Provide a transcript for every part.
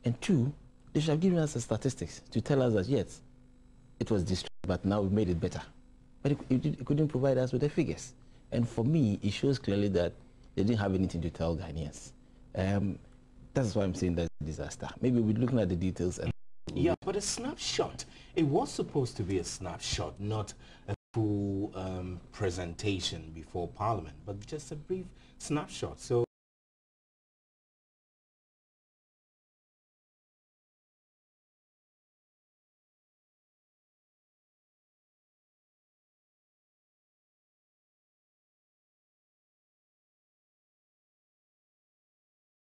And two, they should have given us the statistics to tell us that yes, it was destroyed, but now we've made it better. But it couldn't provide us with the figures. And for me, it shows clearly that they didn't have anything to tell Ghanaians. That's why I'm saying that's a disaster. Maybe we're looking at the details. And yeah, but a snapshot. It was supposed to be a snapshot, not a full presentation before Parliament, but just a brief snapshot. So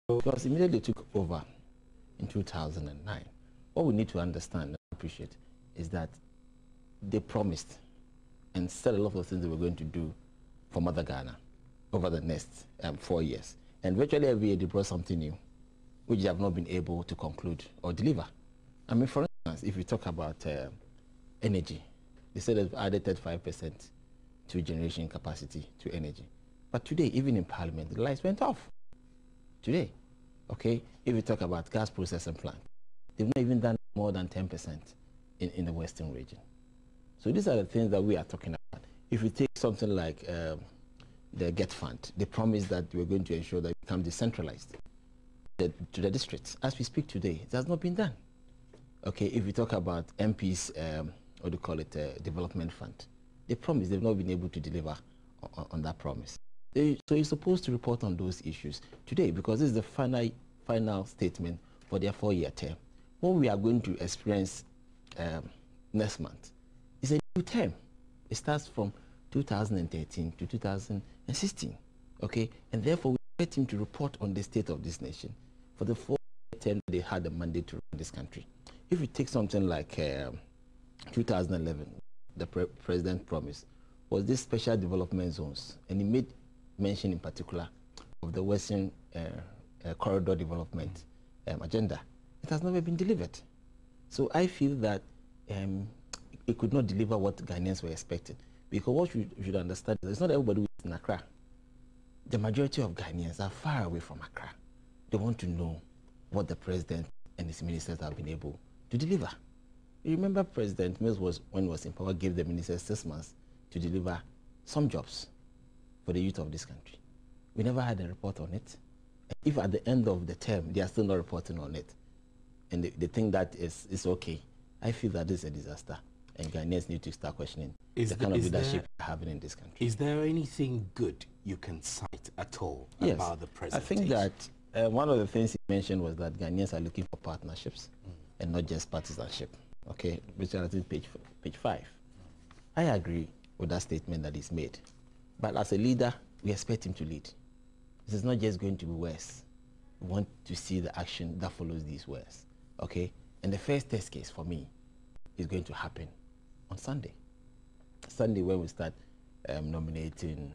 because immediately took over in 2009, what we need to understand and appreciate is that they promised and said a lot of things they were going to do for Mother Ghana over the next 4 years. And virtually every year they brought something new, which they have not been able to conclude or deliver. I mean, for instance, if we talk about energy, they said they've added 35% to generation capacity to energy. But today, even in Parliament, the lights went off. Today, okay? If we talk about gas processing plant, they've not even done more than 10% in the Western region. So these are the things that we are talking about. If we take something like the GET Fund, they promised that we're going to ensure that it becomes decentralized to the districts. As we speak today, it has not been done. Okay, if we talk about MP's, what do you call it, development fund, they promised, they've not been able to deliver on that promise. So you're supposed to report on those issues today, because this is the final statement for their 4-year term. What we are going to experience next month is a new term. It starts from 2013 to 2016, okay? And therefore, we expect him to report on the state of this nation for the 4-year term they had the mandate to run this country. If you take something like 2011, the president promised was this special development zones, and he made mention in particular of the Western corridor development agenda. It has never been delivered. So I feel that it could not deliver what Ghanaians were expecting, because what you should understand is it's not everybody who is in Accra. The majority of Ghanaians are far away from Accra. They want to know what the president and his ministers have been able to deliver. You remember President Mills when he was in power, gave the ministers 6 months to deliver some jobs for the youth of this country. We never had a report on it. If at the end of the term they are still not reporting on it, and they think that is okay, I feel that this is a disaster, and Ghanaians need to start questioning the kind of leadership we're having in this country. Is there anything good you can cite at all about the presentation? I think that one of the things he mentioned was that Ghanaians are looking for partnerships and not just partisanship. Okay, which I think page 5. I agree with that statement that he's made. But as a leader, we expect him to lead. This is not just going to be words. We want to see the action that follows these words. Okay? And the first test case for me is going to happen on Sunday. Sunday, when we start nominating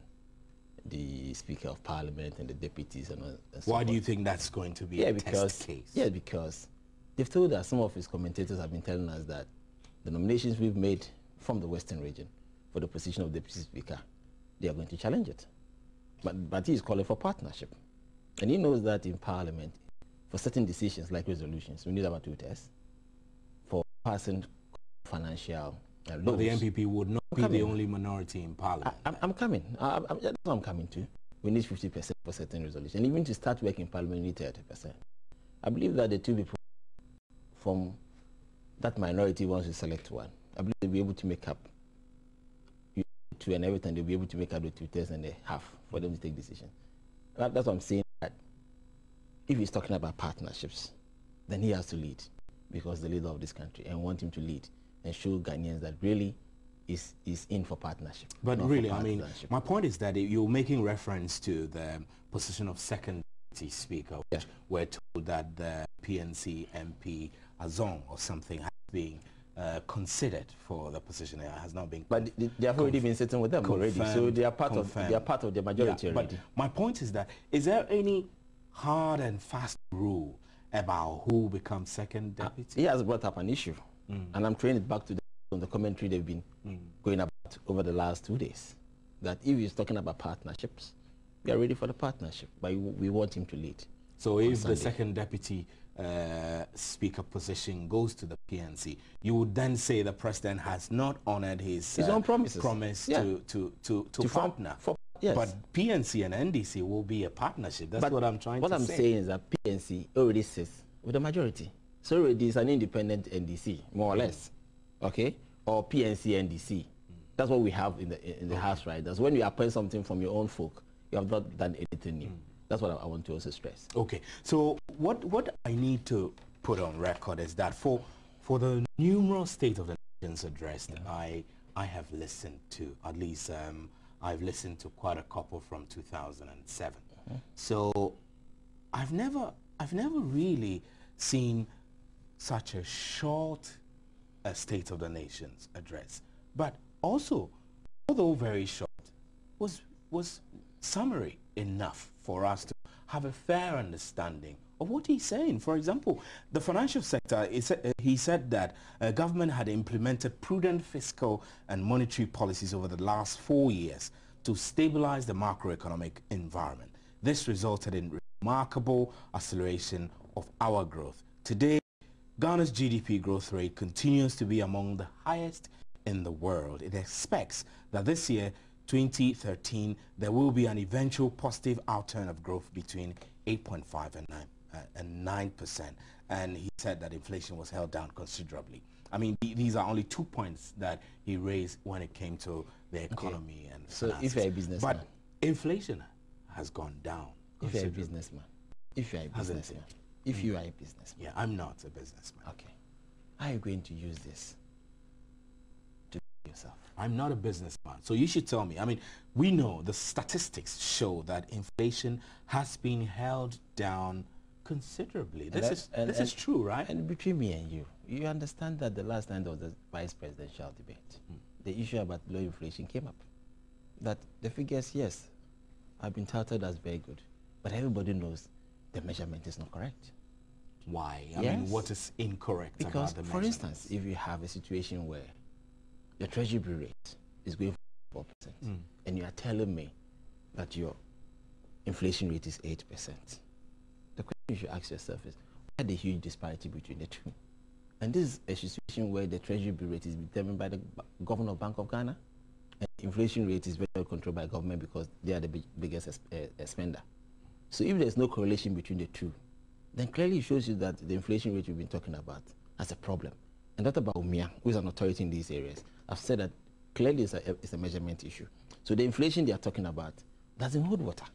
the Speaker of Parliament and the deputies and so Why do you think that's going to be a test case? Yeah, because they've told us, some of his commentators have been telling us that the nominations we've made from the Western region for the position of Deputy Speaker, they are going to challenge it. But he is calling for partnership. And he knows that in Parliament, for certain decisions like resolutions, we need about 2/3. For passing financial laws. But the NPP would not be the only minority in Parliament. I'm coming. That's what I'm coming to. We need 50% for certain resolutions. And even to start work in Parliament, we need 30%. I believe that the two people from that minority, once we select one, I believe they'll be able to make up two, and everything they'll be able to make up the 2/3 and a half for them to take decisions. That's what I'm saying, that if he's talking about partnerships, then he has to lead, because the leader of this country, and want him to lead and show Ghanaians that really is in for partnership. But really, I mean, my point is that you're making reference to the position of second deputy speaker, which we're told that the PNC MP Azong or something has been considered for the position. It has not been. But they have already been sitting with them already, so they are part of the majority already. But my point is that, is there any hard and fast rule about who becomes second deputy? He has brought up an issue, and I'm throwing it back to the commentary they've been going about over the last 2 days, that if he's talking about partnerships, we are ready for the partnership, but we want him to lead. So if the second deputy speaker position goes to the PNC, you would then say the president has not honored his own promise to partner. Yes. But PNC and NDC will be a partnership. That's what I'm trying to say. What I'm saying is that PNC already sits with the majority. So already it's an independent NDC, more or less. Okay? Or PNC NDC. That's what we have in the House right. That's when you appoint something from your own folk, you have not done anything new. That's what I want to also stress. Okay. So what I need to put on record is that for the numerous State of the Nation's address I have listened to, at least I've listened to quite a couple from 2007. So I've never really seen such a short State of the Nation's address, but also, although very short, was summary enough for us to have a fair understanding of what he's saying. For example, the financial sector, he said that government had implemented prudent fiscal and monetary policies over the last 4 years to stabilize the macroeconomic environment. This resulted in remarkable acceleration of our growth. Today, Ghana's GDP growth rate continues to be among the highest in the world. It expects that this year, 2013, there will be an eventual positive outturn of growth between 8.5 and 9%. And he said that inflation was held down considerably. I mean, these are only 2 points that he raised when it came to the economy and finances. So if you're a businessman, but inflation has gone down. If you're a businessman, if you are a businessman, yeah, I'm not a businessman. Okay, how are you going to use this to yourself? I'm not a businessman, so you should tell me. I mean, we know the statistics show that inflation has been held down considerably. This is true, right? And between me and you understand that the last time there was the vice presidential debate, the issue about low inflation came up. That the figures, yes, have been touted as very good, but everybody knows the measurement is not correct. Why? I mean, what is incorrect about the measurement? Because, for instance, if you have a situation where your treasury bill rate is going for 4%, and you are telling me that your inflation rate is 8%, the question you should ask yourself is, why the huge disparity between the two? And this is a situation where the treasury bill rate is determined by the Governor of Bank of Ghana, and the inflation rate is very well controlled by government because they are the biggest spender. So if there's no correlation between the two, then clearly it shows you that the inflation rate we've been talking about has a problem. And Dr. Bawumia, who is an authority in these areas, have said that clearly it's a measurement issue. So the inflation they are talking about doesn't hold water.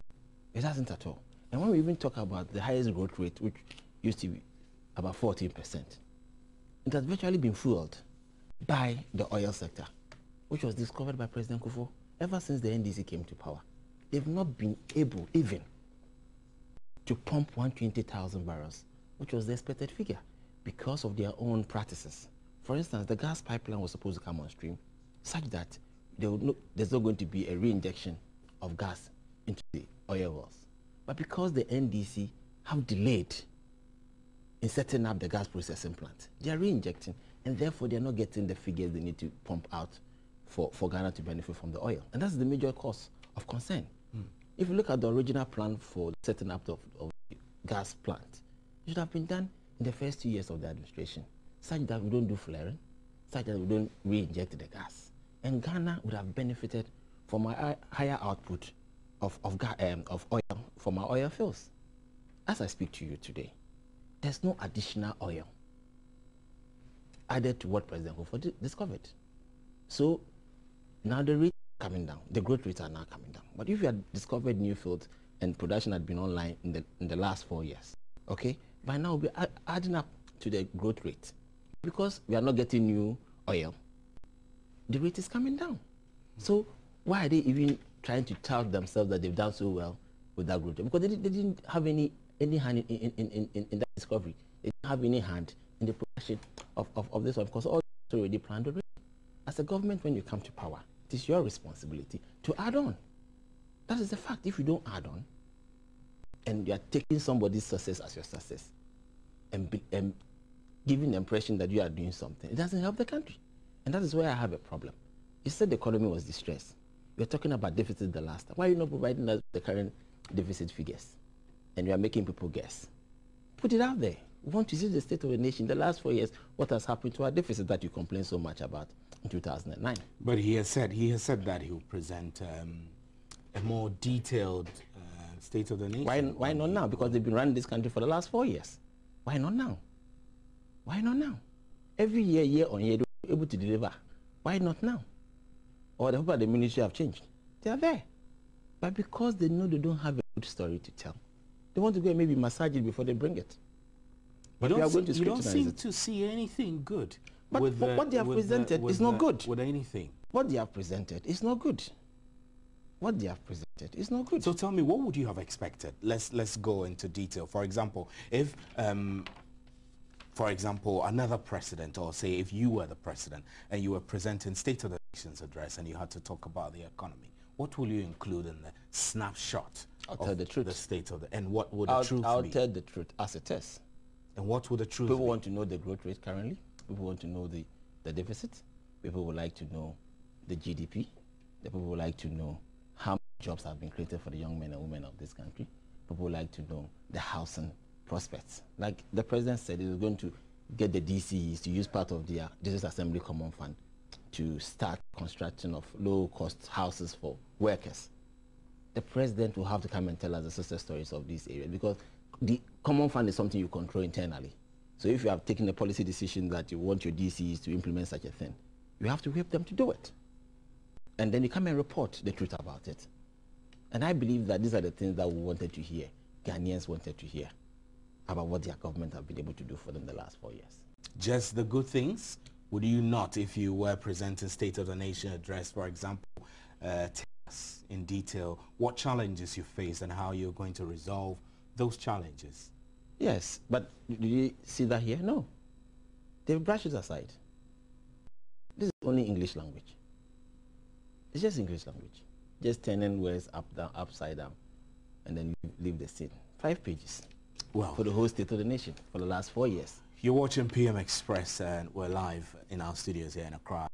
It doesn't at all. And when we even talk about the highest growth rate, which used to be about 14%, it has virtually been fueled by the oil sector, which was discovered by President Kufuor. Ever since the NDC came to power, they've not been able even to pump 120,000 barrels, which was the expected figure, because of their own practices. For instance, the gas pipeline was supposed to come on stream such that there's not going to be a reinjection of gas into the oil wells. But because the NDC have delayed in setting up the gas processing plant, they are reinjecting, and therefore they are not getting the figures they need to pump out for Ghana to benefit from the oil. And that's the major cause of concern. If you look at the original plan for setting up of the gas plant, it should have been done in the first 2 years of the administration, such that we don't do flaring, such that we don't re-inject the gas. And Ghana would have benefited from a higher output of oil from our oil fields. As I speak to you today, there's no additional oil added to what President Kufuor discovered. So now the rate is coming down, the growth rates are now coming down. But if you had discovered new fields and production had been online in the last 4 years, okay, by now we'll be adding up to the growth rate. Because we are not getting new oil, the rate is coming down. So why are they even trying to tout themselves that they've done so well with that growth? Because they didn't have any hand in that discovery. They didn't have any hand in the production of this one, because all is already planned already. As a government, when you come to power, it is your responsibility to add on. That is the fact. If you don't add on, and you are taking somebody's success as your success, and giving the impression that you are doing something, it doesn't help the country. And that is where I have a problem. You said the economy was distressed. We're talking about deficit the last time. Why are you not providing us the current deficit figures? And you are making people guess. Put it out there. We want to see the state of the nation. The last 4 years, what has happened to our deficit that you complain so much about in 2009. But he has said that he will present a more detailed state of the nation. Why not now? Because they've been running this country for the last 4 years. Why not now? Why not now? Every year, year on year, they're able to deliver. Why not now? Or the people at the ministry have changed. They are there. But because they know they don't have a good story to tell, they want to go and maybe massage it before they bring it. But you don't seem to see anything good. But what they have presented is not good. With anything. What they have presented is not good. What they have presented is not good. So tell me, what would you have expected? Let's go into detail. For example, if another president, or say if you were the president and you were presenting State of the Nation's address and you had to talk about the economy, what will you include in the snapshot of the state of the, and what would the truth be? I'll tell the truth as it is. And what would the truth be? People want to know the growth rate currently. People want to know the deficit. People would like to know the GDP. The people would like to know how many jobs have been created for the young men and women of this country. People would like to know the housing prospects. Like the president said, he was going to get the DCEs to use part of their District Assembly Common Fund to start construction of low-cost houses for workers. The president will have to come and tell us the success stories of these areas, because the Common Fund is something you control internally. So if you have taken a policy decision that you want your DCEs to implement such a thing, you have to whip them to do it. And then you come and report the truth about it. And I believe that these are the things that we wanted to hear, Ghanaians wanted to hear, about what their government have been able to do for them the last 4 years. Just the good things? Would you not, if you were presenting State of the Nation address, for example, tell us in detail what challenges you face and how you're going to resolve those challenges? Yes, but do you see that here? No. They've brushed it aside. This is only English language. It's just English language. Just turning words up, down, upside down, and then leave the scene. 5 pages. Wow. For the whole State of the Nation for the last 4 years. You're watching PM Express, and we're live in our studios here in Accra.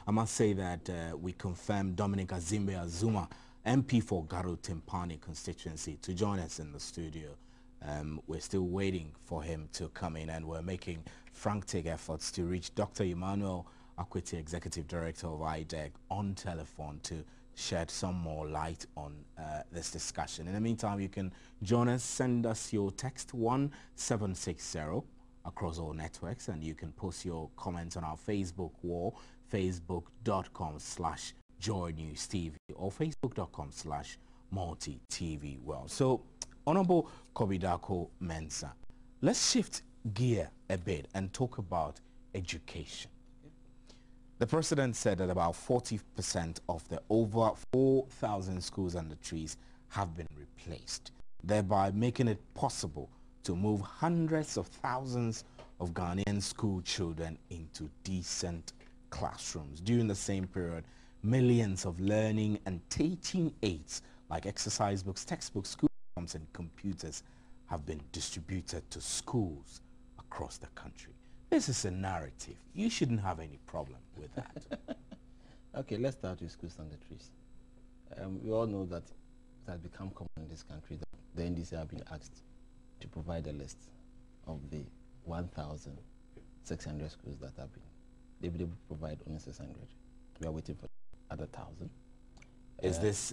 I must say that we confirmed Dominic Azimbe Azuma, MP for Garo Timpani constituency, to join us in the studio. We're still waiting for him to come in, and we're making frantic efforts to reach Dr. Emmanuel Akwete, Executive Director of IDEC, on telephone to shed some more light on this discussion. In the meantime, you can join us. Send us your text 1760 across all networks, and you can post your comments on our Facebook wall, facebook.com/JoyNewsTV or facebook.com/MultiTV World. So, Honorable Kobidako Mensah, let's shift gear a bit and talk about education. The president said that about 40% of the over 4,000 schools under trees have been replaced, thereby making it possible to move hundreds of thousands of Ghanaian school children into decent classrooms. During the same period, millions of learning and teaching aids like exercise books, textbooks, school forms and computers have been distributed to schools across the country. This is a narrative. You shouldn't have any problem with that. Okay, let's start with schools under trees. We all know that it has become common in this country that the NDC have been asked to provide a list of the 1,600 schools that have been. They've been able to provide only 600. We are waiting for other 1,000. Is this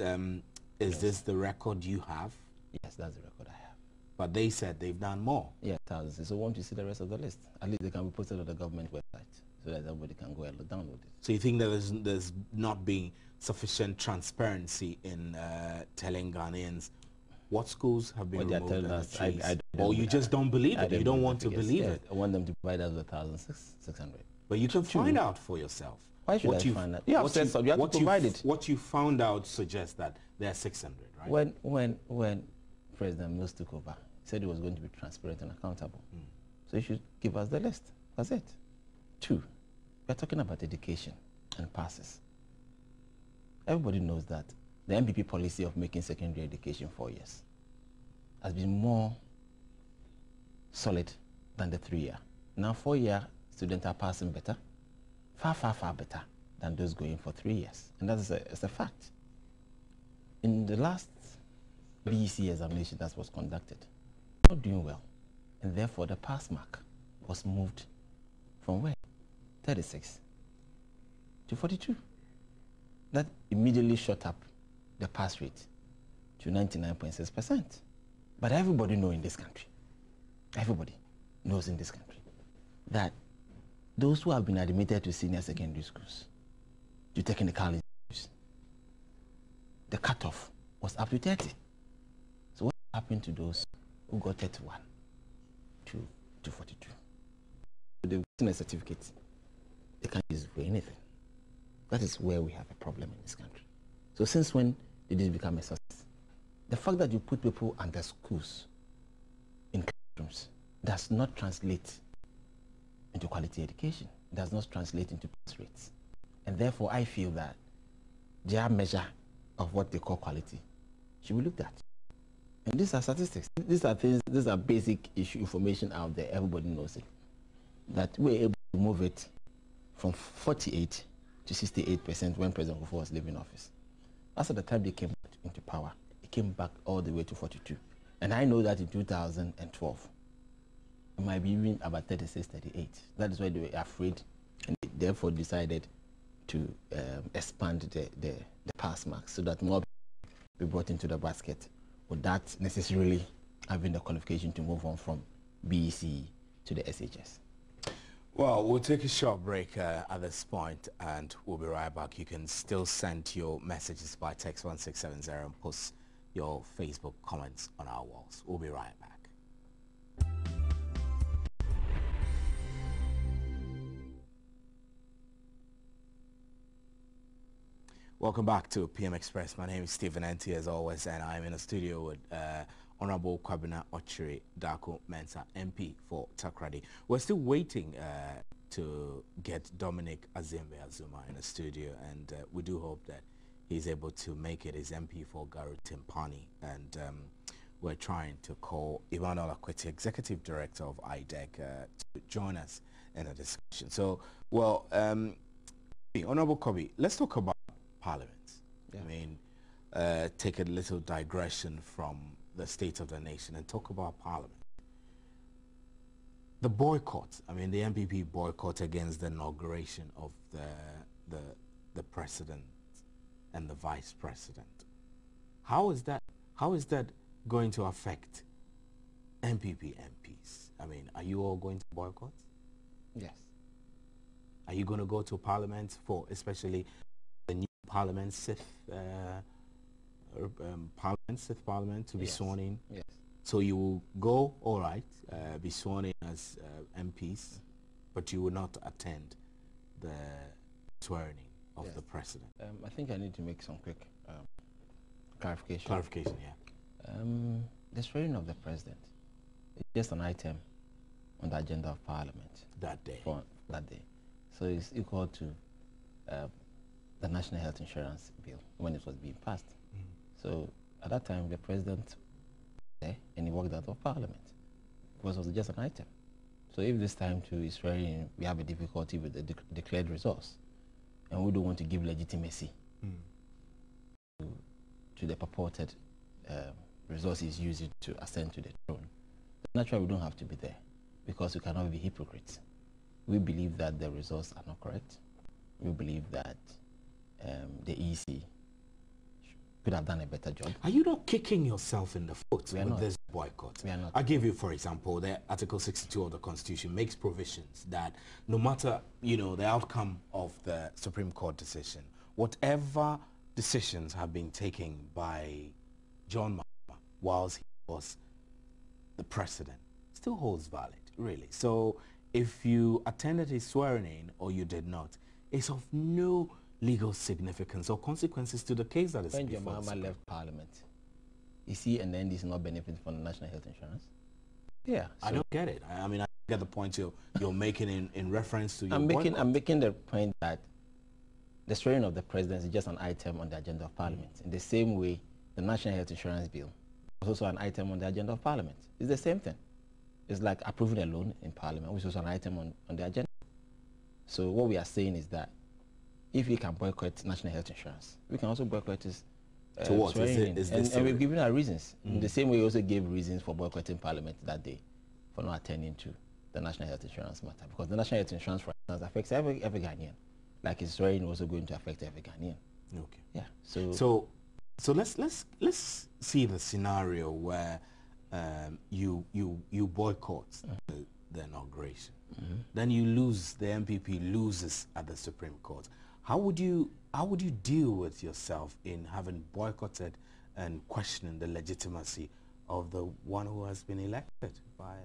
the record you have? Yes, that's the record I have. But they said they've done more. Yeah, thousands. So want to see the rest of the list? At least they can be posted on the government website so that everybody can go and download it. So you think that there's not being sufficient transparency in telling Ghanaians what schools have been removed and the trees? Or you just don't believe it? You don't want to believe it? I want them to provide us with 1,600. But you can find out for yourself. Why should I find out? You have said so. You have to provide it. What you found out suggests that there are 600, right? When President Mills took over, he said he was going to be transparent and accountable. So you should give us the list. That's it. 2, we're talking about education and passes. Everybody knows that the MPP policy of making secondary education 4 years has been more solid than the 3-year. Now 4-year students are passing better, far better than those going for 3 years. And that's a fact. In the last BEC examination that was conducted, not doing well And therefore, the pass mark was moved from where? 36 to 42. That immediately shot up the pass rate to 99.6%. But everybody knows in this country, everybody knows in this country, that those who have been admitted to senior secondary schools, to technical institutes, the cutoff was up to 30. So what happened to those who got 31 to 42? So they've gotten a certificate. They can't use it for anything. That is where we have a problem in this country. So since when did this become a success? The fact that you put people under schools in classrooms does not translate into quality education, does not translate into pass rates. And therefore, I feel that their measure of what they call quality should be looked at. And these are statistics. These are things, these are basic issue information out there. Everybody knows it. That we're able to move it from 48 to 68% when President Kufuor was leaving office. As at the time they came into power, it came back all the way to 42. And I know that in 2012, it might be even about 36, 38. That is why they were afraid, and they therefore decided to expand the pass marks so that more people be brought into the basket without necessarily having the qualification to move on from BEC to the SHS. Well, we'll take a short break at this point and we'll be right back. You can still send your messages by text 1670 and post your Facebook comments on our walls. We'll be right back. Welcome back to PM Express. My name is Stephen Enti as always, and I'm in a studio with Honorable Kwabena Okyere Darko Mensah, MP for Takoradi. We're still waiting to get Dominic Azembe Azuma in the studio, and we do hope that he's able to make it as MP for Garu Timpani. And we're trying to call Emmanuel Akwete, Executive Director of IDEC, to join us in a discussion. So, well, Honorable Kobe, let's talk about Parliament. Yeah. I mean, take a little digression from the state of the nation and talk about Parliament. The boycott, I mean, the MPP boycott against the inauguration of the president and the vice president. How is that going to affect MPP MPs? I mean, are you all going to boycott? Yes. Are you going to go to Parliament for, especially the new Parliament, sixth Parliament to be sworn in? Yes. So you will go, all right, be sworn in as MPs, but you will not attend the swearing of the president. I think I need to make some quick clarification. Clarification, yeah. The swearing of the president is just an item on the agenda of Parliament that day. For that day. So it's equal to the National Health Insurance Bill when it was being passed. So at that time, the president was there and he walked out of Parliament because it was just an item. So if this time too is swearing, we have a difficulty with the declared results, and we don't want to give legitimacy to the purported resources used to ascend to the throne, naturally we don't have to be there because we cannot be hypocrites. We believe that the results are not correct. We believe that the EC could have done a better job. Are you not kicking yourself in the foot with this boycott? We are not. I'll give you, for example, the Article 62 of the Constitution makes provisions that no matter, you know, the outcome of the Supreme Court decision, whatever decisions have been taken by John Mahama whilst he was the president still holds valid, really. So if you attended his swearing in or you did not, it's of no legal significance or consequences to the case that is before. When John Mahama left Parliament, is he and the NDC not benefiting from the National Health Insurance? Yeah. So I don't get it. I mean, I get the point you're making in reference to your I'm making the point that the swearing of the president is just an item on the agenda of Parliament. In the same way, the National Health Insurance Bill was also an item on the agenda of Parliament. It's the same thing. It's like approving a loan in Parliament, which is also an item on the agenda. So what we are saying is that if we can boycott national health insurance, we can also boycott his swearing in. And we've given our reasons. In the same way we also gave reasons for boycotting Parliament that day. for not attending to the National Health Insurance matter, because the National Health Insurance, for instance, affects every Ghanaian, like it's very also going to affect every Ghanaian. Okay. Yeah. So let's see the scenario where you boycott the inauguration. Then you lose, the MPP loses at the Supreme Court. How would you deal with yourself in having boycotted and questioning the legitimacy of the one who has been elected by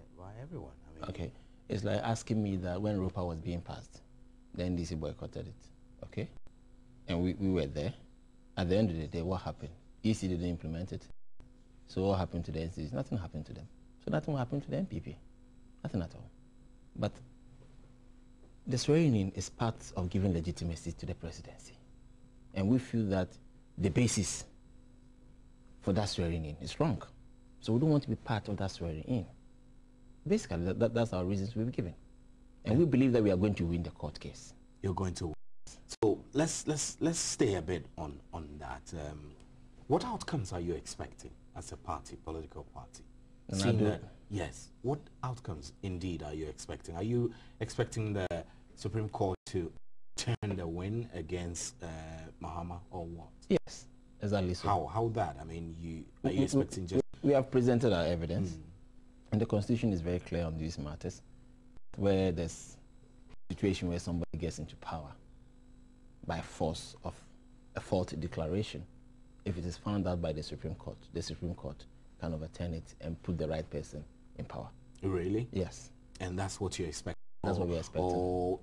everyone? I mean, okay, it's like asking me that when ROPA was being passed, the NDC boycotted it, okay? And we were there. At the end of the day, what happened? EC didn't implement it. So what happened to the NCs? Nothing happened to them. So nothing will happen to the MPP. Nothing at all. But the swearing in is part of giving legitimacy to the presidency. And we feel that the basis for that swearing in is wrong. So we don't want to be part of that swearing in. Basically, that's our reasons we've given. And we believe that we are going to win the court case. You're going to win. So let's stay a bit on that. What outcomes are you expecting as a party, political party? Yes. What outcomes indeed are you expecting? Are you expecting the Supreme Court to turn the win against Mahama or what? Yes, exactly. So. How that? I mean, are you expecting just... We have presented our evidence, and the Constitution is very clear on these matters, where there's a situation where somebody gets into power by force of a faulty declaration. If it is found out by the Supreme Court can overturn it and put the right person in power. Really? Yes. And that's what you expect? That's what we're expecting. Or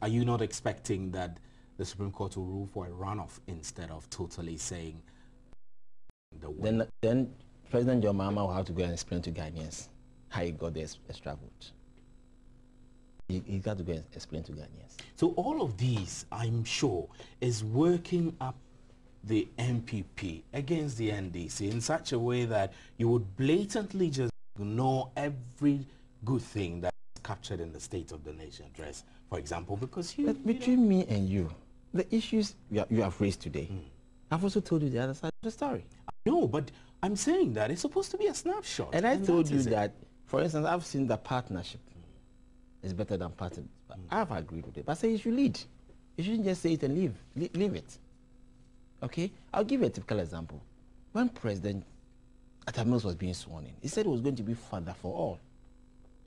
are you not expecting that the Supreme Court will rule for a runoff instead of totally saying the winner? Then President John Mahama will have to go and explain to Ghanaians how he got the extra vote. He got to go and explain to Ghanaians. So all of these, I'm sure, is working up the MPP against the NDC in such a way that you would blatantly just ignore every good thing that's captured in the State of the Nation address, for example, because between me and you, the issues you have raised today, I've also told you the other side of the story. No, but I'm saying that it's supposed to be a snapshot. And I told you that, for instance, I've seen the partnership is better than party. I've agreed with it. But I say you should lead. You shouldn't just say it and leave it. Okay? I'll give you a typical example. When President Atta Mills was being sworn in, he said it was going to be father for all.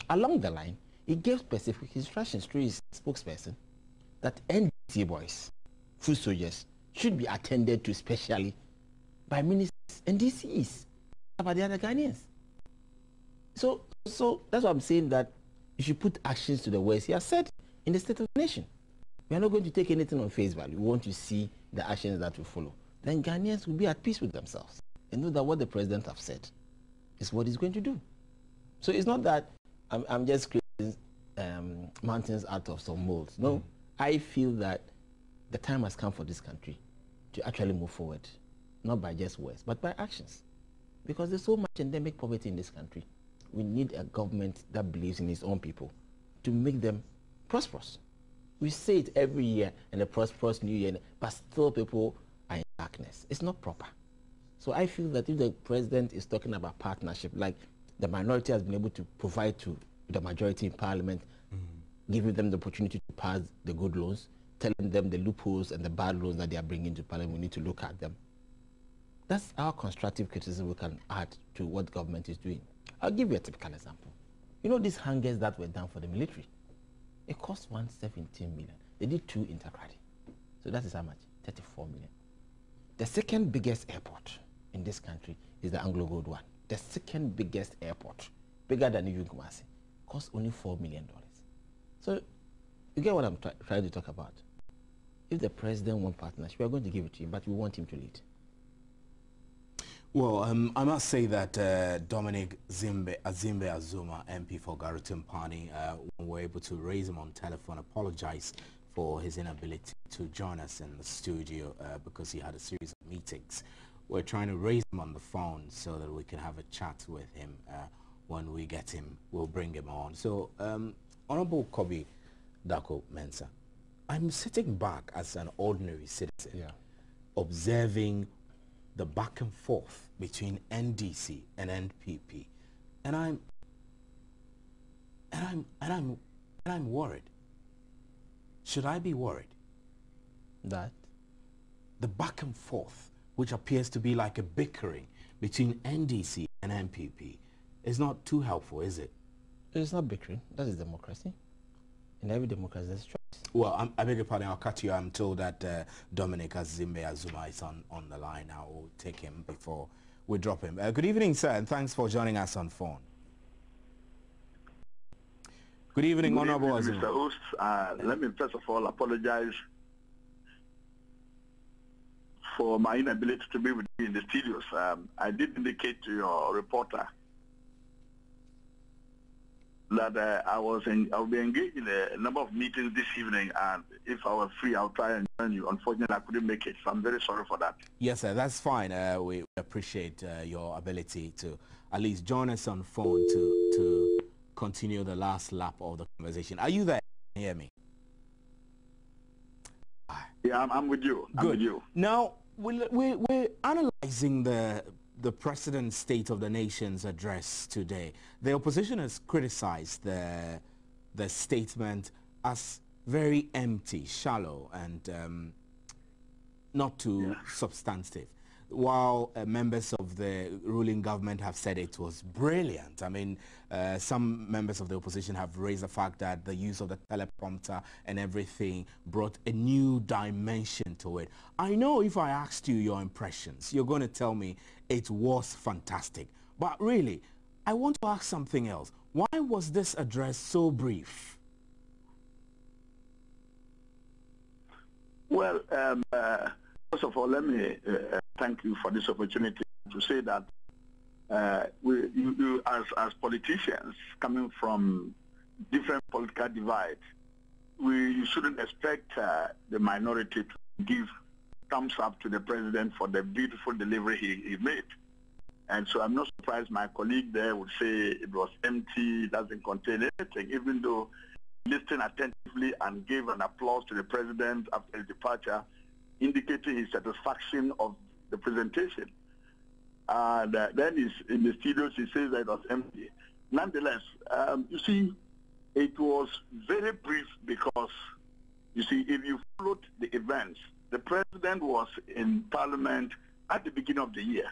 Along the line, he gave specific instructions to his spokesperson that NDC boys, food soldiers, should be attended to specially by ministers and DCs, by the other Ghanaians. So that's why I'm saying that you should put actions to the words he has said in the State of the Nation. We are not going to take anything on face value. We want to see the actions that will follow. Then Ghanaians will be at peace with themselves and know that what the president has said is what he's going to do. So it's not that I'm just creating mountains out of some molds. No, I feel that the time has come for this country to actually move forward, not by just words, but by actions. Because there's so much endemic poverty in this country. We need a government that believes in its own people to make them prosperous. We say it every year in a prosperous new year, but still people are in darkness. It's not proper. So I feel that if the president is talking about partnership, like the minority has been able to provide to the majority in parliament, giving them the opportunity to pass the good laws, telling them the loopholes and the bad laws that they are bringing to parliament, we need to look at them. That's our constructive criticism we can add to what government is doing. I'll give you a typical example. You know these hangars that were done for the military? It cost 117 million. They did 2 intercradi. So that is how much? 34 million. The second biggest airport in this country is the Anglo Gold one. The second biggest airport, bigger than even Kumasi, costs only $4 million. So you get what I'm trying to talk about. If the president wants partnership, we are going to give it to him, but we want him to lead. Well, I must say that Dominic Azimbe Azuma, MP for Garrison Pani, when we were able to raise him on telephone, apologized for his inability to join us in the studio because he had a series of meetings. We're trying to raise him on the phone so that we can have a chat with him. When we get him, we'll bring him on. So, Honorable Kobi Dako Mensah, I'm sitting back as an ordinary citizen, observing the back and forth between NDC and NPP. And And I'm worried. Should I be worried? That? The back and forth, which appears to be like a bickering between NDC and NPP, is not too helpful, is it? It's not bickering. That is democracy. In every democracy, there's choice. Well, I beg your pardon, I'll cut you. I'm told that Dominic Azimbe Azuma is on the line. I will take him before we drop him. Good evening, sir, and thanks for joining us on phone. Good evening, Honorable Azuma. Mr. Host, let me first of all apologize for my inability to be with you in the studios. I did indicate to your reporter that I'll be engaged in a number of meetings this evening, and if I were free, I'll try and join you. Unfortunately, I couldn't make it, so I'm very sorry for that. Yes, sir, that's fine. We appreciate your ability to at least join us on phone to continue the last lap of the conversation. Are you there? Can you hear me? Yeah, I'm with you. Good. I'm with you. Now, we're analyzing the President's State of the Nation's address today. The opposition has criticized the statement as very empty, shallow, and not too substantive, while members of the ruling government have said it was brilliant. I mean, some members of the opposition have raised the fact that the use of the teleprompter and everything brought a new dimension to it. I know if I asked you your impressions, you're going to tell me it was fantastic. But really, I want to ask something else. Why was this address so brief? Well, first of all, let me thank you for this opportunity to say that you as politicians coming from different political divides, you shouldn't expect the minority to give thumbs up to the president for the beautiful delivery he made. And so I'm not surprised my colleague there would say it was empty, doesn't contain anything, even though he listened attentively and gave an applause to the president after his departure, indicating his satisfaction of the presentation. And then in the studios he says that it was empty. Nonetheless, you see, it was very brief because, you see, if you followed the events, the president was in Parliament at the beginning of the year.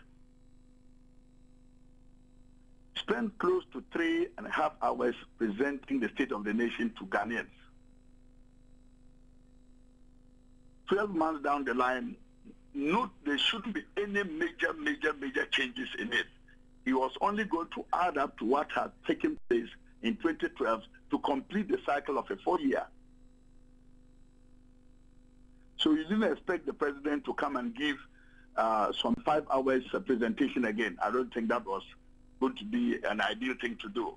Spent close to 3.5 hours presenting the State of the Nation to Ghanaians. 12 months down the line, there shouldn't be any major changes in it. He was only going to add up to what had taken place in 2012 to complete the cycle of a 4-year. So you didn't expect the president to come and give some 5 hours presentation again. I don't think that was going to be an ideal thing to do.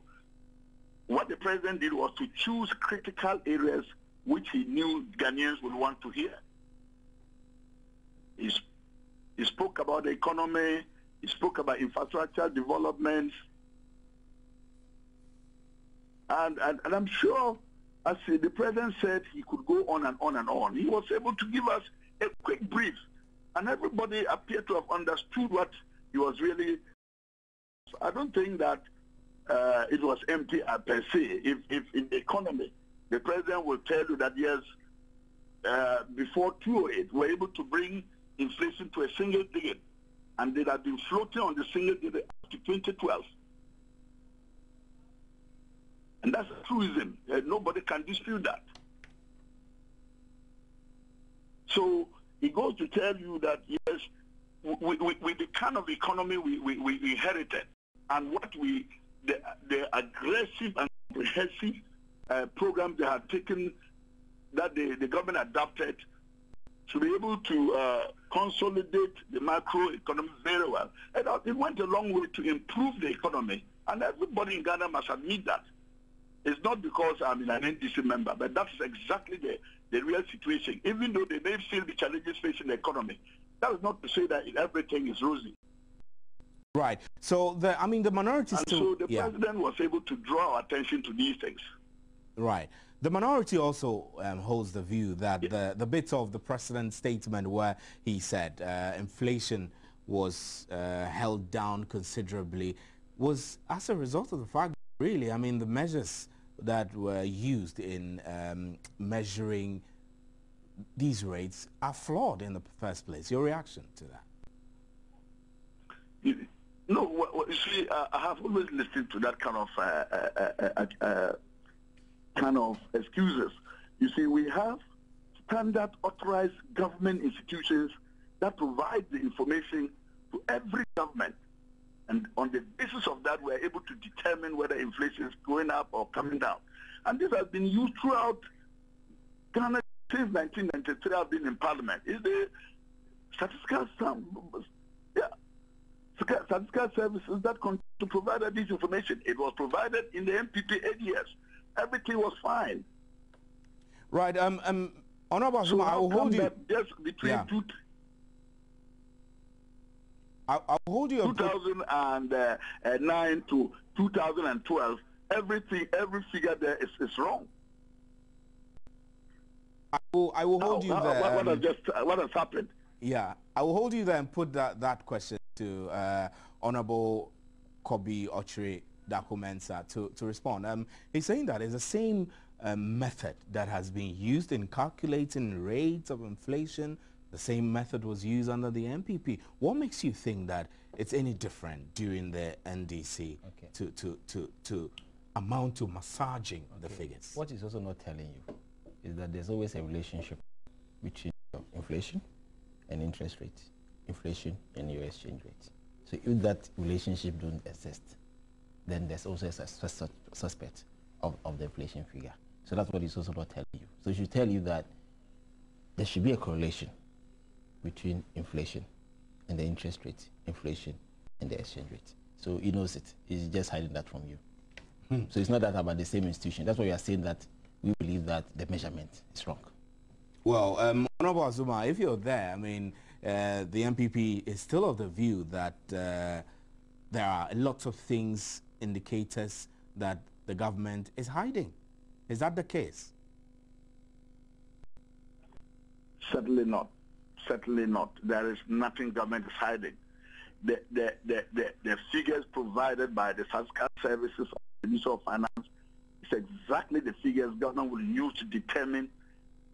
What the president did was to choose critical areas which he knew Ghanaians would want to hear. He spoke about the economy, he spoke about infrastructure developments, and I'm sure, as the president said, he could go on and on and on. He was able to give us a quick brief, and everybody appeared to have understood what he was really. I don't think that it was empty per se. If in the economy, the president will tell you that yes, before 2008, we're able to bring inflation to a single digit, and they have been floating on the single digit up to 2012. And that's a truism. Nobody can dispute that. So he goes to tell you that, yes, with the kind of economy we inherited, and what the aggressive and comprehensive programs they had taken, that the government adopted, to be able to consolidate the macroeconomy very well. And it went a long way to improve the economy. And everybody in Ghana must admit that. It's not because I'm an NDC member, but that's exactly the real situation. Even though they may feel the challenges facing the economy, that is not to say that everything is rosy. Right. So, the minority and still... so the president was able to draw our attention to these things. Right. The minority also holds the view that the bit of the president's statement where he said inflation was held down considerably was as a result of the fact that really, the measures that were used in measuring these rates are flawed in the first place. Your reaction to that? No, well, you see, I have always listened to that kind of excuses. You see, we have standard authorized government institutions that provide the information to every government. And on the basis of that, we're able to determine whether inflation is going up or coming down. And this has been used throughout Ghana since 1993. I've been in Parliament. Is the statistical services that continue to provide this information. It was provided in the MPP 8 years. Everything was fine. Right. Honorable Zuma, I will hold you. Just between I'll hold you. 2009 to 2012, every figure there is wrong. I will hold you there. What has happened? Yeah, I will hold you there and put that question to Honorable Kobi Ochre Darko-Mensah to respond. He's saying that it's the same method that has been used in calculating rates of inflation. The same method was used under the MPP. What makes you think that it's any different during the NDC to amount to massaging the figures? What is also not telling you is that there's always a relationship between inflation and interest rate, inflation and your exchange rate. So if that relationship don't exist, then there's also a suspect of the inflation figure. So that's what it's also not telling you. So it should tell you that there should be a correlation between inflation and the interest rate, inflation and the exchange rate. So he knows it. He's just hiding that from you. So it's not that about the same institution. That's why we are saying that we believe that the measurement is wrong. Well, Honorable Azuma, if you're there, I mean, the MPP is still of the view that there are lots of things, indicators that the government is hiding. Is that the case? Certainly not. Certainly not. There is nothing government is hiding. The figures provided by the Statistical Services of the Ministry of Finance is exactly the figures government will use to determine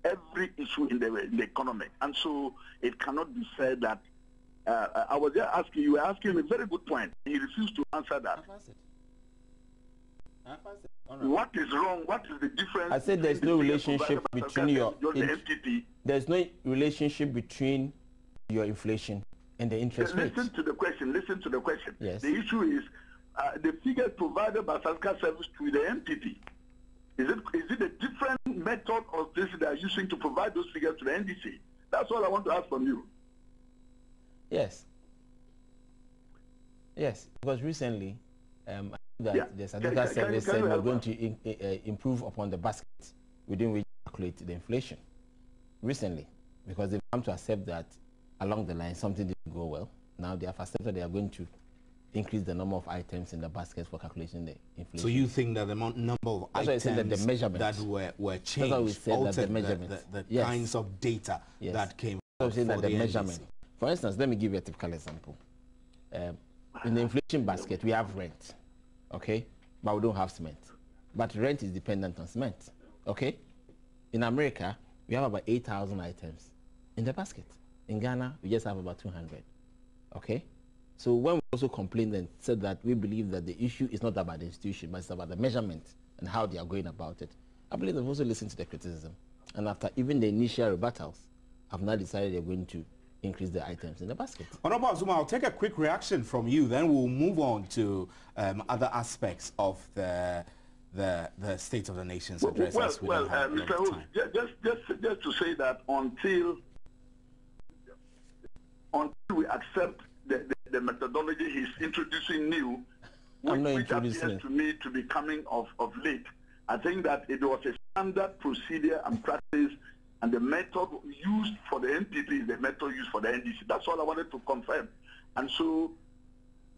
every issue in the economy. And so it cannot be said that I was just asking, you were asking a very good point. He refused to answer that. What is wrong? What is the difference? I said there's no relationship between there's no relationship between your inflation and the interest rate. Listen to the question. Listen to the question. Yes. The issue is the figures provided by Statistical Service to the MPP. Is it a different method of this they are using to provide those figures to the NDC? That's all I want to ask from you. Yes. Yes, because recently, the Statistical Service said we're going to improve upon the basket within which we calculate the inflation. Recently, because they've come to accept that along the line something didn't go well. Now they have accepted they are going to increase the number of items in the basket for calculating the inflation. So you think that the number of items that were changed altered the kinds of data that came from the measurement. For instance, let me give you a typical example. In the inflation basket, we have rent, okay? But we don't have cement. But rent is dependent on cement, okay? In America, we have about 8,000 items in the basket. In Ghana, we just have about 200, okay? So when we also complained and said that we believe that the issue is not about the institution, but it's about the measurement and how they are going about it, I believe they've also listened to the criticism. And after even the initial rebuttals, I've now decided they're going to increase the items in the basket. Honorable Azuma, I'll take a quick reaction from you, then we'll move on to other aspects of the State of the Nation's address. Mr. Host, just to say that until we accept the methodology he's introducing new, which appears to me to be coming of late, I think that it was a standard procedure and practice, and the method used for the MPP is the method used for the NDC. That's all I wanted to confirm. And so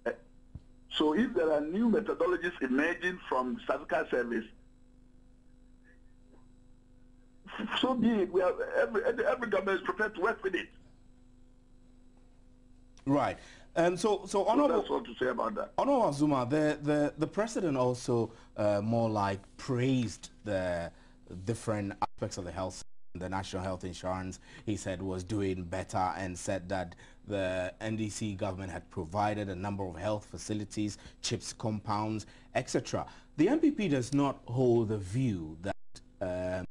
if there are new methodologies emerging from Statistical Service, so be it. We have every government is prepared to work with it. Right. So Honorable, that's all to say about that. Honorable Zuma, the president also more like praised the different aspects of the health. The National Health Insurance, he said, was doing better, and said that the NDC government had provided a number of health facilities, CHIPS compounds, etc. The NPP does not hold the view that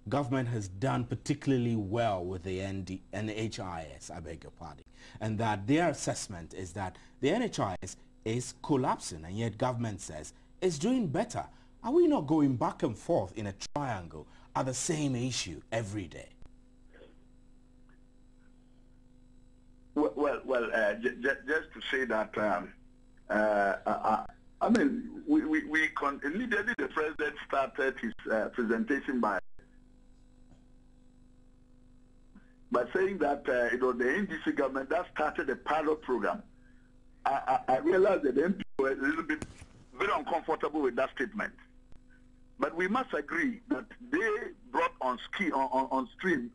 government has done particularly well with the NHIS, I beg your pardon, and that their assessment is that the NHIS is collapsing, and yet government says it's doing better. Are we not going back and forth in a triangle at the same issue every day? Well, just to say that, I mean, immediately the president started his presentation by saying that it was the NDC government that started a pilot program. I realized that the MP were a little bit very uncomfortable with that statement. But we must agree that they brought on stream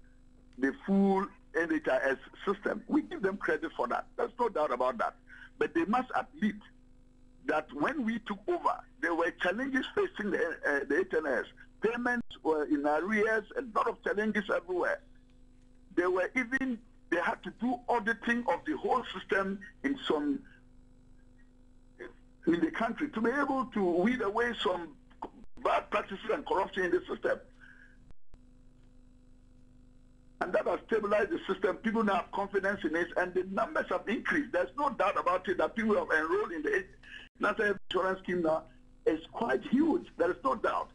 the full NHIS system. We give them credit for that. There's no doubt about that. But they must admit that when we took over, there were challenges facing the HNS. Payments were in arrears, a lot of challenges everywhere. They had to do auditing of the whole system in the country to be able to weed away some bad practices and corruption in the system. And that has stabilized the system. People now have confidence in it, and the numbers have increased. There's no doubt about it that people have enrolled in the National Insurance Scheme now is quite huge. There is no doubt.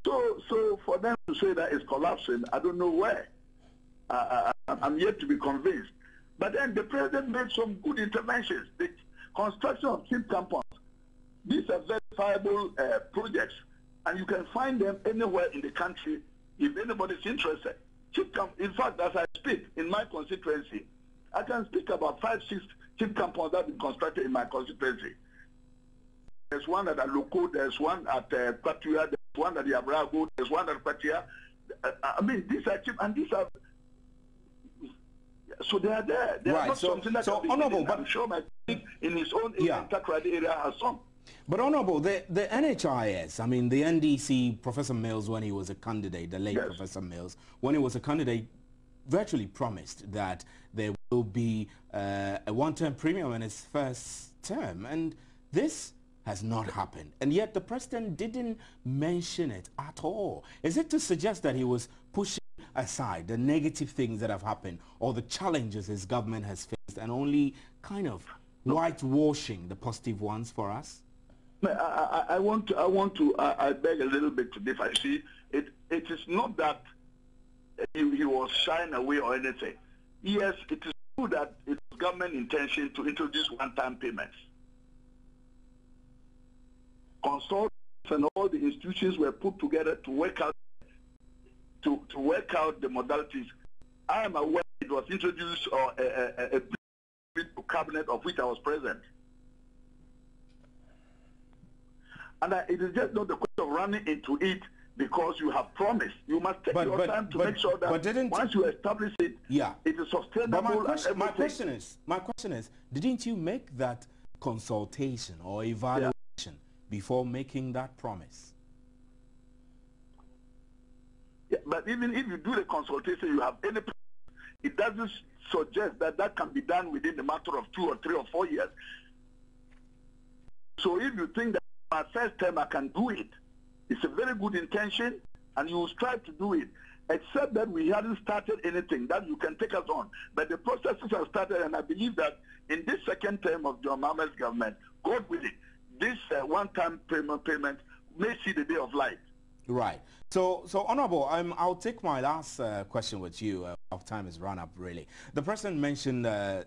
So for them to say that it's collapsing, I don't know where. I'm yet to be convinced. But then the president made some good interventions. The construction of CHIP compounds. These are verifiable projects, and you can find them anywhere in the country if anybody's interested. In fact, as I speak, in my constituency, I can speak about 5, 6 CHIP compounds that have been constructed in my constituency. There's one at Aloko, there's one at Patua, there's one at Yabrago, there's one at Patia. I mean, these are CHIP, and these are... So they are there. They are not something that Honorable, but I'm sure my colleague in his own Takrady area has some. But Honorable, the NHIS, I mean, the NDC, Professor Mills, when he was a candidate, the late Professor Mills, when he was a candidate, virtually promised that there will be a one-term premium in his first term, and this has not happened. And yet the president didn't mention it at all. Is it to suggest that he was pushing aside the negative things that have happened or the challenges his government has faced and only kind of whitewashing the positive ones for us? I beg a little bit to differ. See, it is not that he was shying away or anything. Yes, it is true that it's government intention to introduce one-time payments. Consultants and all the institutions were put together to work out the modalities. I am aware it was introduced or a cabinet of which I was present. And it is just not the question of running into it because you have promised. You must take your time to make sure that once you establish it, it is sustainable. But my question is, didn't you make that consultation or evaluation before making that promise? Yeah, but even if you do the consultation, you have any. It doesn't suggest that can be done within a matter of 2 or 3 or 4 years. So if you think that my first term I can do it, it's a very good intention, and you will strive to do it. Except that we hadn't started anything that you can take us on. But the processes have started, and I believe that in this second term of John Mahama's government, God willing, this one-time payment may see the day of light. Right. So Honorable, I'll take my last question with you. Our time has run up, really. The President mentioned the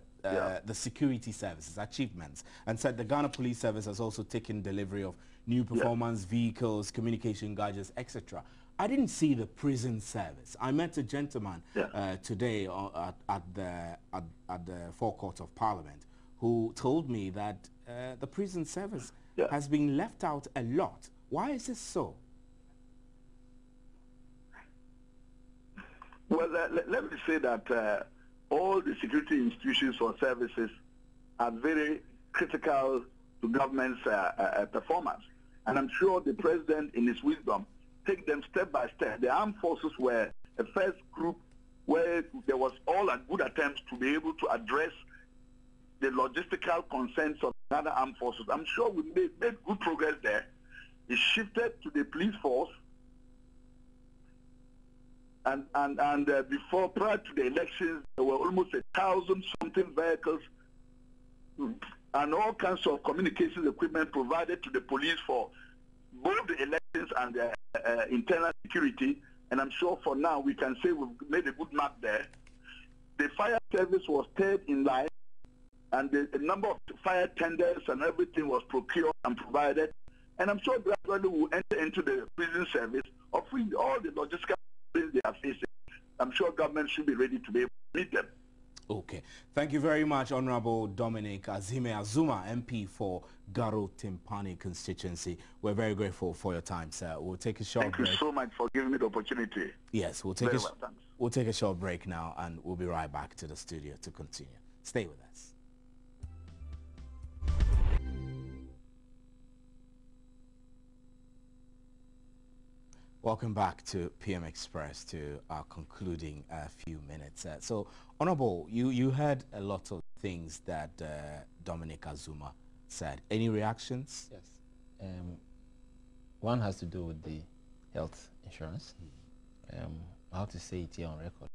security services achievements and said the Ghana Police Service has also taken delivery of new performance vehicles, communication gadgets, etc. I didn't see the prison service. I met a gentleman today at the forecourt of Parliament who told me that the prison service has been left out a lot. Why is this so? Well, let me say that all the security institutions or services are very critical to government's performance. And I'm sure the president, in his wisdom, take them step by step. The armed forces were a first group where there was all a good attempts to be able to address the logistical concerns of other armed forces. I'm sure we made good progress there. It shifted to the police force, and before, prior to the elections, there were almost 1,000-something vehicles and all kinds of communications equipment provided to the police for both the elections and the internal security. And I'm sure for now we can say we've made a good mark there. The fire service was stayed in line, and the number of fire tenders and everything was procured and provided. And I'm sure gradually we'll enter into the prison service, offering all the logistical things they are facing. I'm sure government should be ready to be able to meet them. Okay. Thank you very much, Honorable Dominic Azime Azuma, MP for Garo Timpani constituency. We're very grateful for your time, sir. We'll take a short break. Thank you so much for giving me the opportunity. Yes, we'll take a short break now, and we'll be right back to the studio to continue. Stay with us. Welcome back to PM Express, to our concluding few minutes. So, Honorable, you heard a lot of things that Dominic Azuma said. Any reactions? Yes. One has to do with the health insurance. I have to say it here on record.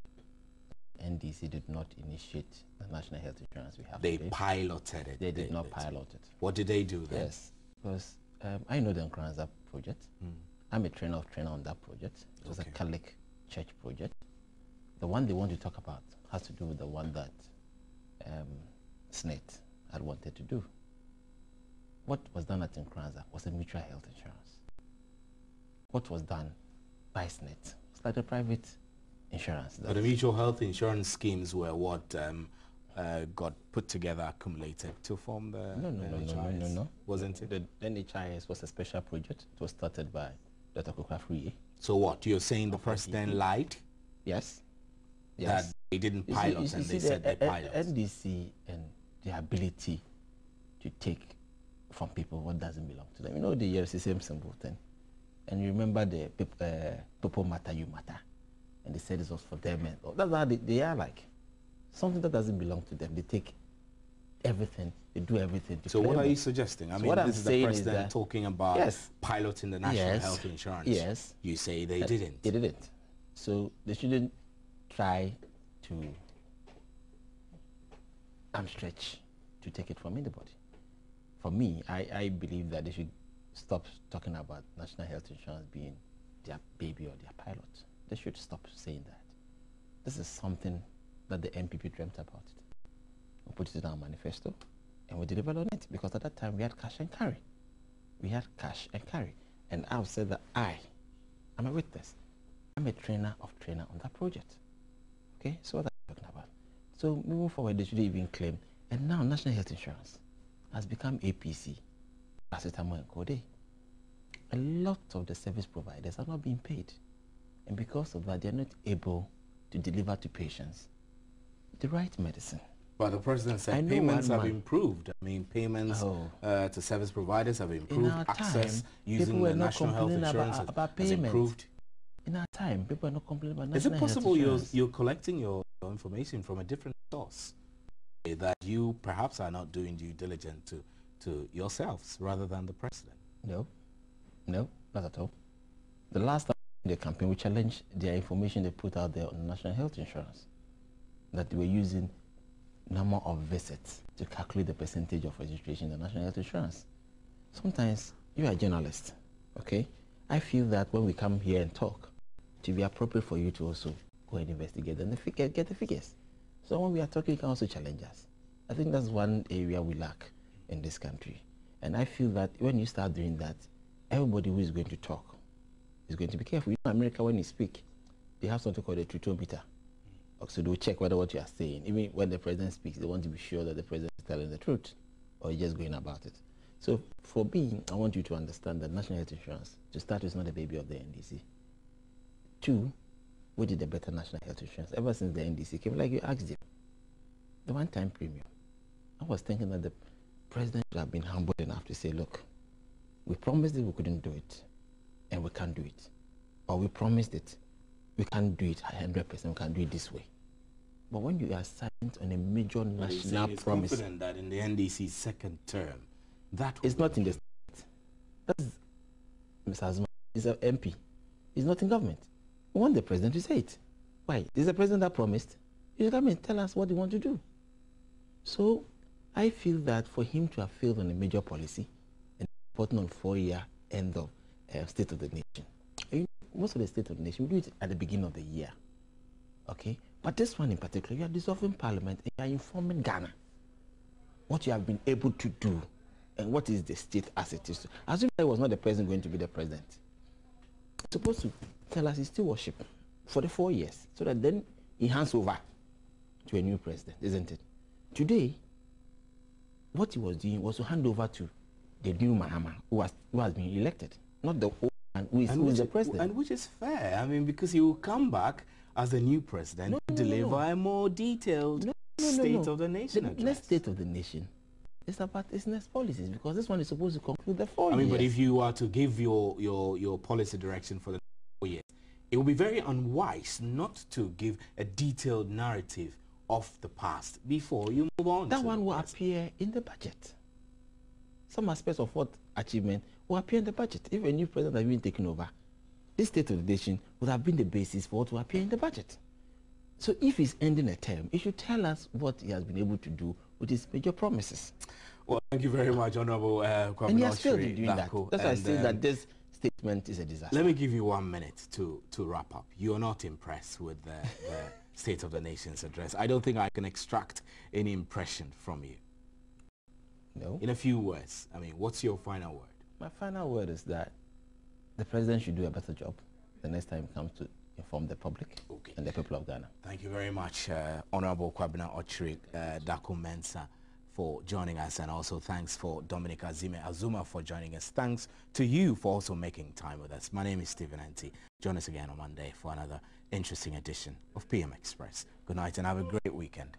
NDC did not initiate the national health insurance we have They today. piloted it. They did not pilot it. What did they do then? Yes, because I know the Nkranza project. I'm a trainer on that project. It was a Catholic Church project. The one they want to talk about has to do with the one that SNET had wanted to do. What was done at Nkranza was a mutual health insurance. What was done by SNET was like a private insurance. But the mutual health insurance schemes were what got put together, accumulated to form the NHIS. No. Wasn't it? The NHIS was a special project. It was started by Dr. Kokafriye. So what? You're saying the president lied? Yes. That they didn't pilot, and they said they piloted. NDC and the ability to take from people what doesn't belong to them. You know, the same simple thing. And you remember the people matter, you matter. And they said this was for them. And that's how they are like. Something that doesn't belong to them. They take everything, they do everything. To so what are you suggesting? I mean, this is the president talking about piloting the national health insurance. Yes. You say they didn't. They didn't. So they shouldn't try to stretch to take it from anybody. For me, I believe that they should stop talking about national health insurance being their baby or their pilot. They should stop saying that. This is something that the MPP dreamt about it. We put it in our manifesto and we delivered on it, because at that time we had cash and carry. We had cash and carry. And I've said that I'm a witness. I'm a trainer on that project. Okay, so what are you talking about? So moving forward, they should even claim, and now national health insurance has become APC, Paracetamol and Code. A lot of the service providers are not being paid. And because of that, they're not able to deliver to patients the right medicine. But the president said payments have improved. I mean, payments to service providers have improved. Access using the national health insurance has improved. In our time, people are not complaining about national health insurance. Is it possible you're collecting your information from a different source, that you perhaps are not doing due diligence to yourselves rather than the president? No, not at all. The last time in the campaign, we challenged their information they put out there on national health insurance, that they were using number of visits to calculate the percentage of registration in the national health insurance. Sometimes you are a journalist, okay? I feel that when we come here and talk, it will be appropriate for you to also go and investigate and get the figures. So when we are talking, you can also challenge us. I think that's one area we lack in this country. And I feel that when you start doing that, everybody who is going to talk is going to be careful. You know, in America, when you speak, they have something called a truthometer. So they'll check whether what you are saying, even when the president speaks, they want to be sure that the president is telling the truth or you're just going about it. So for me, I want you to understand that national health insurance, to start with, is not a baby of the NDC. Two, we did a better national health insurance ever since the NDC came. Like you asked him, the one-time premium. I was thinking that the president should have been humble enough to say, look, we promised it, we couldn't do it, and we can't do it. Or we promised it, we can't do it 100%, we can't do it this way. But when you are signed on a major national promise... He's confident that in the NDC's second term, that... It's not in the state. That's Mr. Azuma. He's an MP. He's not in government. We want the president to say it. Why? Is the president that promised? You should come and tell us what you want to do. So I feel that for him to have failed on a major policy and reporting on 4-year end of State of the Nation, most of the State of the Nation, we do it at the beginning of the year. Okay? But this one in particular, you are dissolving Parliament and you are informing Ghana what you have been able to do and what is the state as it is. Assuming that was not the president going to be the president, he's supposed to tell us his stewardship for the 4 years so that then he hands over to a new president, isn't it? Today, what he was doing was to hand over to the new Mahama who has been elected, not the old man who is the president. And which is fair, I mean, because he will come back as the new president to deliver a more detailed State of the Nation address. The next State of the Nation is about its next policies, because this one is supposed to conclude the 4 years. I mean, but if you are to give your policy direction for the 4 years, it would be very unwise not to give a detailed narrative of the past before you move on. That one will appear in the budget. Some aspects of what achievement will appear in the budget. If a new president had been taken over, this State of the Nation would have been the basis for what will appear in the budget. So if he's ending a term, he should tell us what he has been able to do with his major promises. Well, thank you very much, Honorable Kwame. And he has failed in doing that. That's why I say that this statement is a disaster. Let me give you 1 minute to wrap up. You're not impressed with the State of the Nation's address. I don't think I can extract any impression from you. No. In a few words, I mean, what's your final word? My final word is that the president should do a better job the next time it comes to inform the public and the people of Ghana. Thank you very much, Honorable Kwabena Okyere Darko Mensah, for joining us, and also thanks for Dominic Azuma for joining us. Thanks to you for also making time with us. My name is Stephen Anti. Join us again on Monday for another interesting edition of PM Express. Good night and have a great weekend.